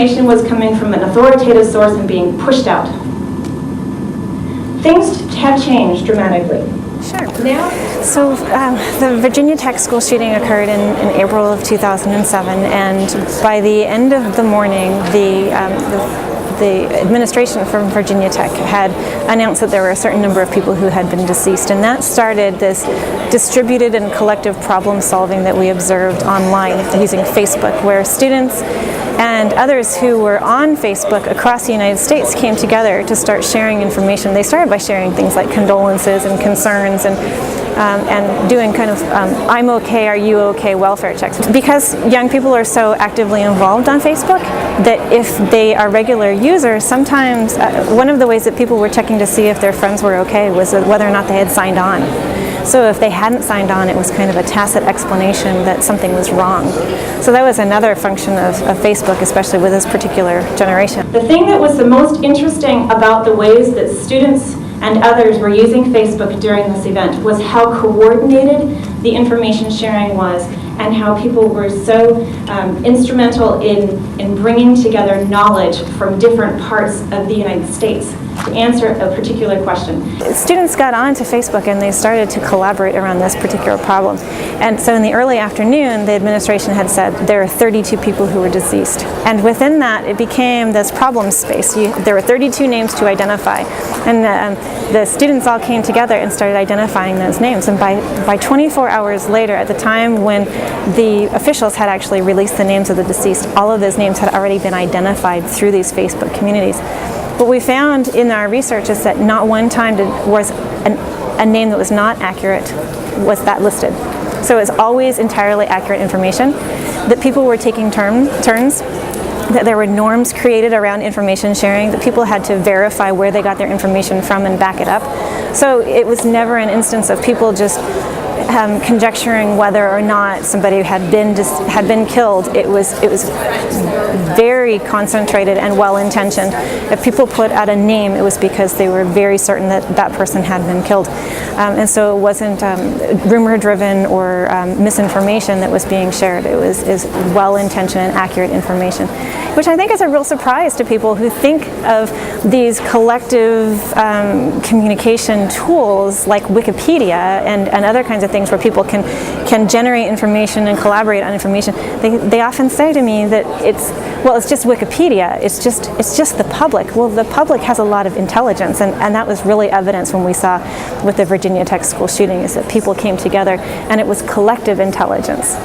information was coming from an authoritative source and being pushed out. Things have changed dramatically. Sure. So the Virginia Tech school shooting occurred in April of 2007, and by the end of the morning, the administration from Virginia Tech had announced that there were a certain number of people who had been deceased, and that started this distributed and collective problem solving that we observed online using Facebook, where students and others who were on Facebook across the United States came together to start sharing information. They started by sharing things like condolences and concerns and doing kind of I'm okay, are you okay welfare checks. Because young people are so actively involved on Facebook that if they are regular users, sometimes one of the ways that people were checking to see if their friends were okay was whether or not they had signed on. So if they hadn't signed on, it was kind of a tacit explanation that something was wrong. So that was another function of Facebook, especially with this particular generation. The thing that was the most interesting about the ways that students and others were using Facebook during this event was how coordinated the information sharing was, and how people were so instrumental in bringing together knowledge from different parts of the United States to answer a particular question. Students got onto Facebook and they started to collaborate around this particular problem. And so in the early afternoon, the administration had said there are 32 people who were deceased. And within that, it became this problem space. There were 32 names to identify. And the students all came together and started identifying those names. And by 24 hours later, at the time when the officials had actually released the names of the deceased, all of those names had already been identified through these Facebook communities. What we found in our research is that not one time was a name that was not accurate was that listed. So it's always entirely accurate information, that people were taking turns, that there were norms created around information sharing, that people had to verify where they got their information from and back it up. So it was never an instance of people just conjecturing whether or not somebody had been killed. It was very concentrated and well-intentioned. If people put out a name, it was because they were very certain that that person had been killed. And so it wasn't rumor-driven or misinformation that was being shared. It was well-intentioned and accurate information, which I think is a real surprise to people who think of these collective communication tools like Wikipedia and other kinds of things where people can generate information and collaborate on information. They often say to me that it's just Wikipedia, it's just the public. Well, the public has a lot of intelligence, and that was really evidence when we saw with the Virginia Tech school shooting, is that people came together and it was collective intelligence.